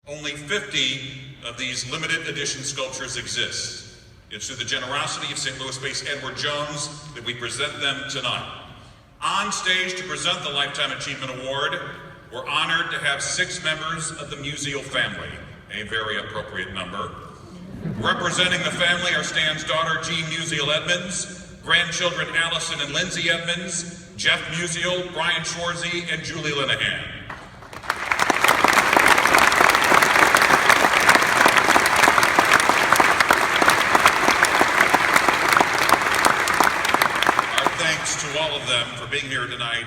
Only 50 of these limited edition sculptures exist. It's through the generosity of St. Louis-based Edward Jones that we present them tonight. On stage to present the Lifetime Achievement Award, we're honored to have 6 members of the Musial Family, a very appropriate number. Representing the family are Stan's daughter, Jean Musial Edmonds, grandchildren Allison and Lindsay Edmonds, Jeff Musial, Brian Schwarzy, and Julie Linehan. Our thanks to all of them for being here tonight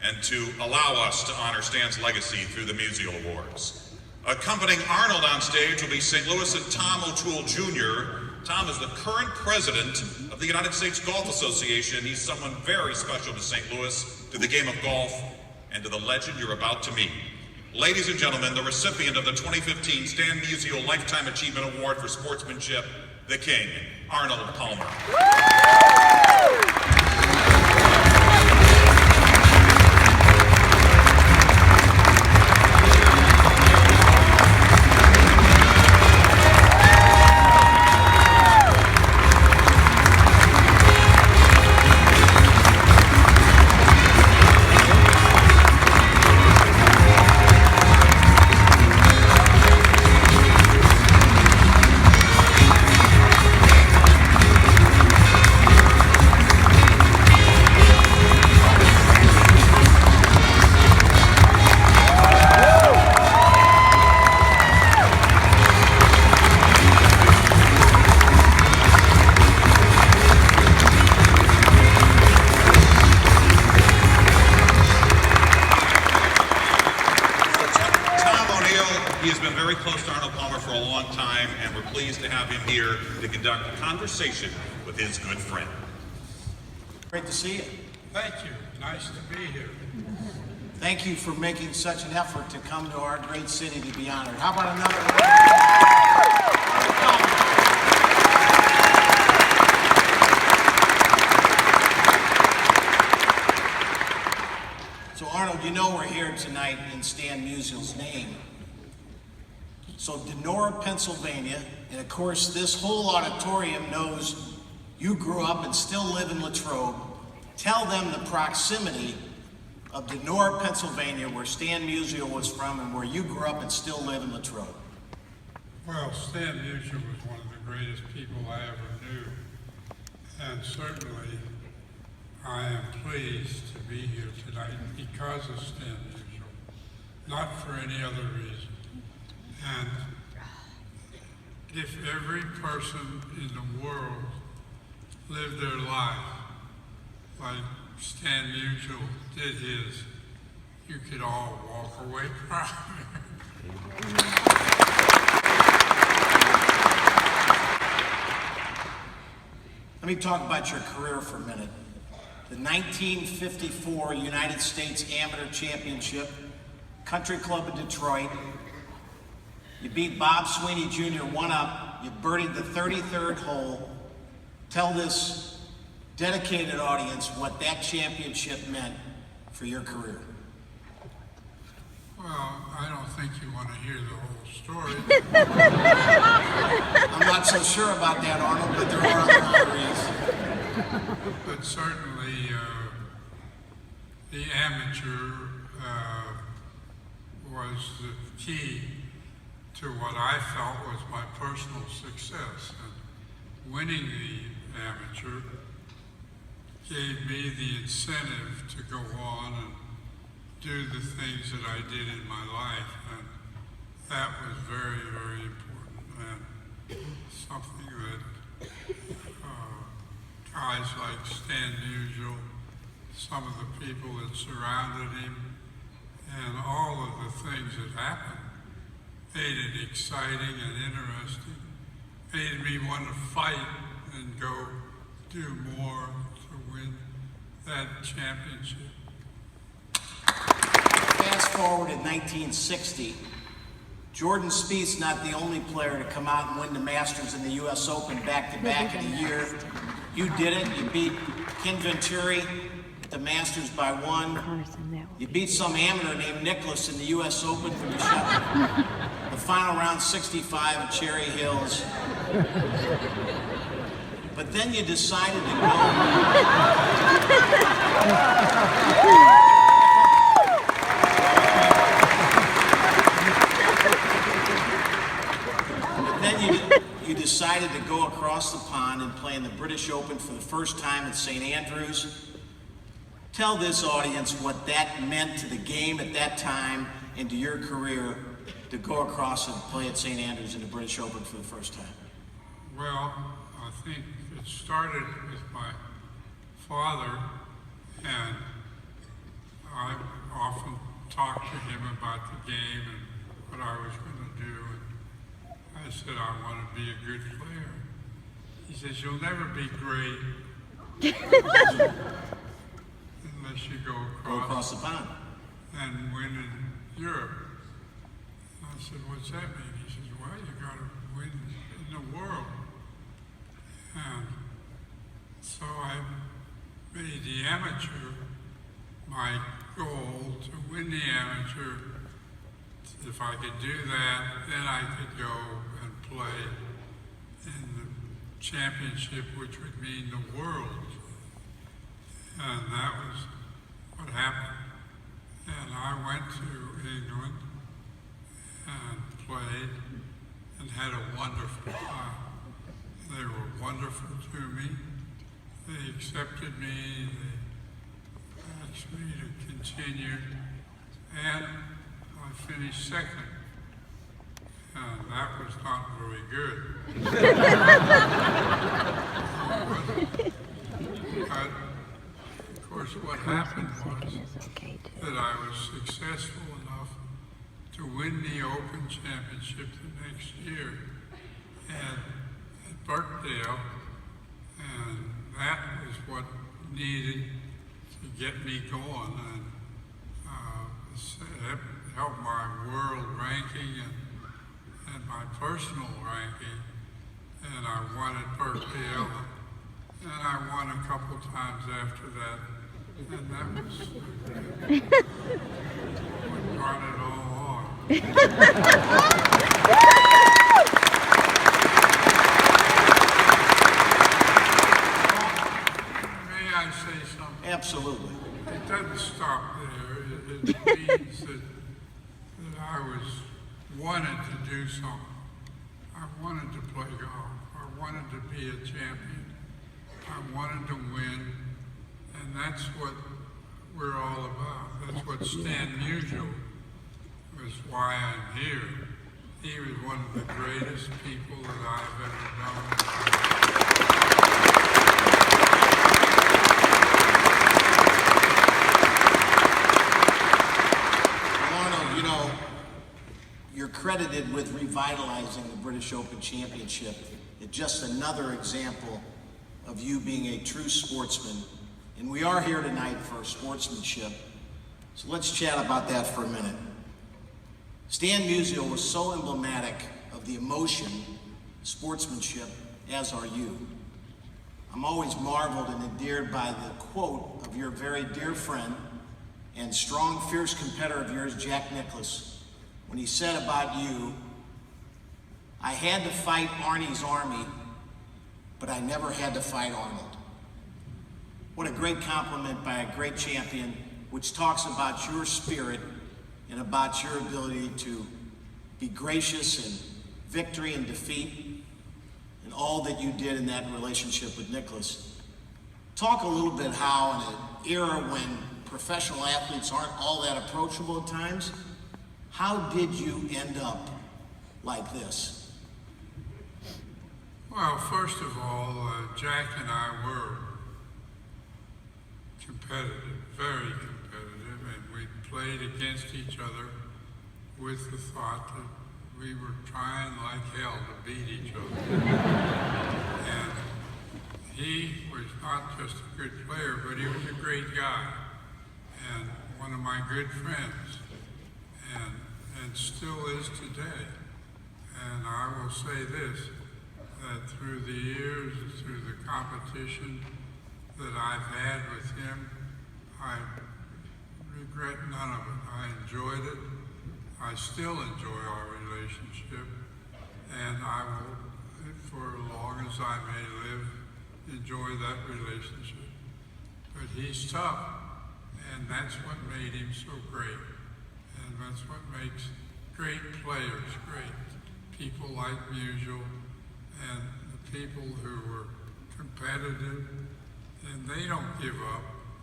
and to allow us to honor Stan's legacy through the Musial Awards. Accompanying Arnold on stage will be St. Louisan Tom O'Toole Jr. Tom is the current president of the United States Golf Association. He's someone very special to St. Louis, to the game of golf, and to the legend you're about to meet. Ladies and gentlemen, the recipient of the 2015 Stan Musial Lifetime Achievement Award for Sportsmanship, the King, Arnold Palmer. He has been very close to Arnold Palmer for a long time, and we're pleased to have him here to conduct a conversation with his good friend. Great to see you. Thank you. Nice to be here. Thank you for making such an effort to come to our great city to be honored. How about another? So Arnold, you know we're here tonight in Stan Musial's name. So Denora, Pennsylvania, and of course this whole auditorium knows you grew up and still live in Latrobe. Tell them the proximity of Denora, Pennsylvania, where Stan Musial was from and where you grew up and still live in Latrobe. Well, Stan Musial was one of the greatest people I ever knew. And certainly I am pleased to be here tonight because of Stan Musial, not for any other reason. And if every person in the world lived their life like Stan Musial did his, you could all walk away proud. Let me talk about your career for a minute. The 1954 United States Amateur Championship, Country Club of Detroit. You beat Bob Sweeney Jr. 1-up. You birdied the 33rd hole. Tell this dedicated audience what that championship meant for your career. Well, I don't think you want to hear the whole story. I'm not so sure about that, Arnold, but there are other honorees. But certainly the amateur was the key to what I felt was my personal success. And winning the amateur gave me the incentive to go on and do the things that I did in my life. And that was very, very important. And something that guys like Stan Musial, some of the people that surrounded him, and all of the things that happened made it exciting and interesting, made me want to fight and go do more to win that championship. Fast forward in 1960, Jordan Spieth's not the only player to come out and win the Masters and the US Open back-to-back in a year. You did it. You beat Ken Venturi at the Masters by 1. You beat some amateur named Nicholas in the US Open from the final round 65 at Cherry Hills. But then you decided to go. But then you decided to go across the pond and play in the British Open for the first time at St. Andrews. Tell this audience what that meant to the game at that time and to your career to go across and play at St. Andrews in the British Open for the first time. Well, I think it started with my father, and I often talked to him about the game and what I was going to do. And I said, I want to be a good player. He says, you'll never be great unless you go across the pond and win in Europe. And I said, what's that mean? He says, well, you got to win in the world. And so I made the amateur my goal to win the amateur. If I could do that, then I could go and play in the championship, which would mean the world. And that was what happened. And I went to England and played and had a wonderful time. They were wonderful to me. They accepted me. They asked me to continue. And I finished second. And that was not very good. But, of course, what happened was that I was successful enough to win the Open Championship the next year. And Birkdale, and that was what needed to get me going and help my world ranking and my personal ranking. And I won at Birkdale, and I won a couple times after that, and that was what brought it all on. Absolutely. It doesn't stop there. It means that I wanted to do something. I wanted to play golf. I wanted to be a champion. I wanted to win. And that's what we're all about. That's what Stan Musial was why I'm here. He was one of the greatest people that I've ever known. You know, you're credited with revitalizing the British Open Championship. It's just another example of you being a true sportsman. And we are here tonight for sportsmanship. So let's chat about that for a minute. Stan Musial was so emblematic of the emotion, sportsmanship, as are you. I'm always marveled and endeared by the quote of your very dear friend and strong, fierce competitor of yours, Jack Nicklaus, when he said about you, I had to fight Arnie's army, but I never had to fight Arnold. What a great compliment by a great champion, which talks about your spirit and about your ability to be gracious in victory and defeat and all that you did in that relationship with Nicklaus. Talk a little bit how in an era when professional athletes aren't all that approachable at times, how did you end up like this? Well, first of all, Jack and I were competitive, very competitive, and we played against each other with the thought that we were trying like hell to beat each other. And he was not just a good player, but he was a great guy and one of my good friends, and still is today. And I will say this, that through the years, through the competition that I've had with him, I regret none of it. I enjoyed it. I still enjoy our relationship. relationship, and I will, for as long as I may live, enjoy that relationship. But he's tough, and that's what made him so great, and that's what makes great players great. People like Musial, and the people who are competitive, and they don't give up.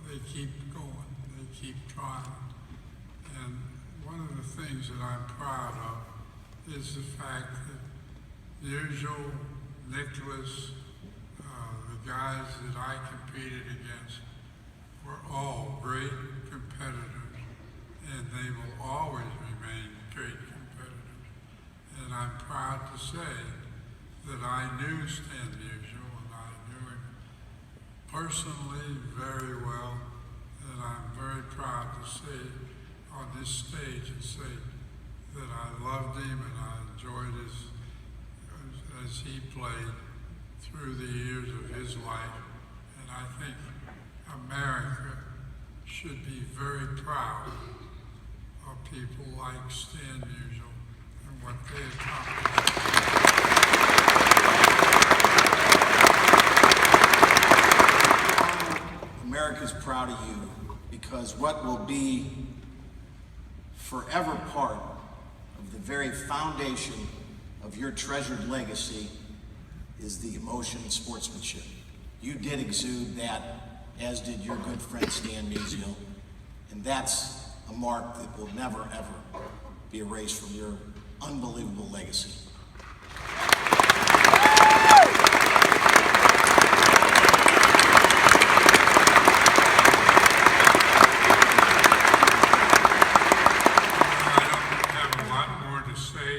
They keep going. They keep trying. And one of the things that I'm proud of is the fact that Musial, Nicholas, the guys that I competed against were all great competitors, and they will always remain great competitors. And I'm proud to say that I knew Stan Musial, and I knew him personally very well, and I'm very proud to say on this stage and say that I loved him and I enjoyed as he played through the years of his life. And I think America should be very proud of people like Stan Musial and what they accomplished. America's proud of you because what will be forever part of the very foundation of your treasured legacy is the emotion and sportsmanship. You did exude that, as did your good friend Stan Musial, and that's a mark that will never ever be erased from your unbelievable legacy.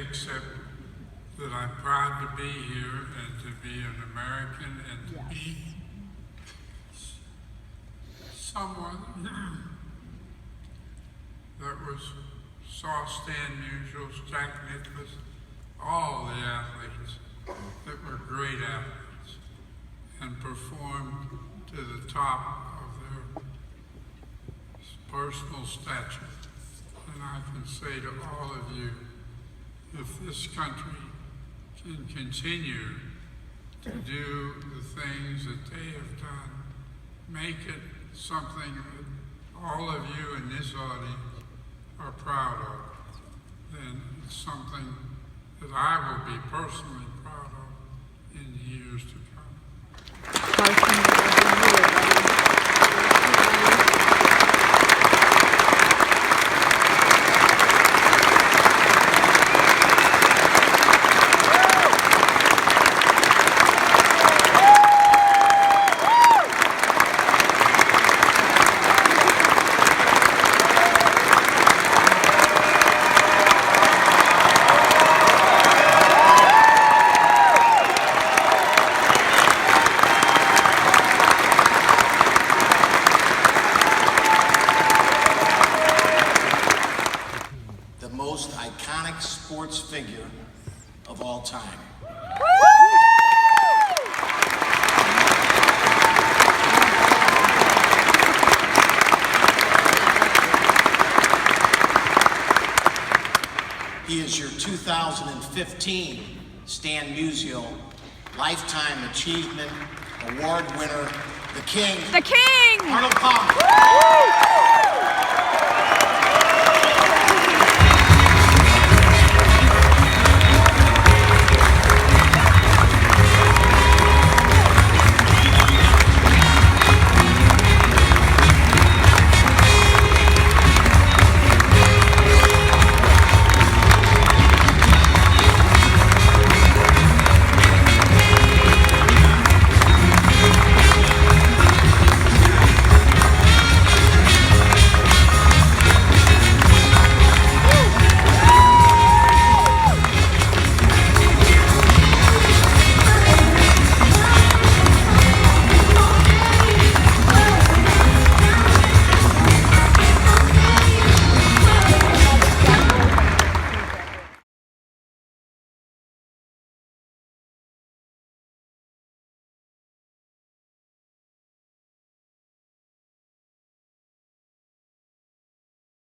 Except that I'm proud to be here and to be an American and to be someone that saw Stan Musial, Jack Nicklaus, all the athletes that were great athletes and performed to the top of their personal stature. And I can say to all of you, if this country can continue to do the things that they have done, make it something that all of you in this audience are proud of, then it's something that I will be personally proud of in years to come. Sports figure of all time. He is your 2015 Stan Musial Lifetime Achievement Award winner, the King. The King! Arnold.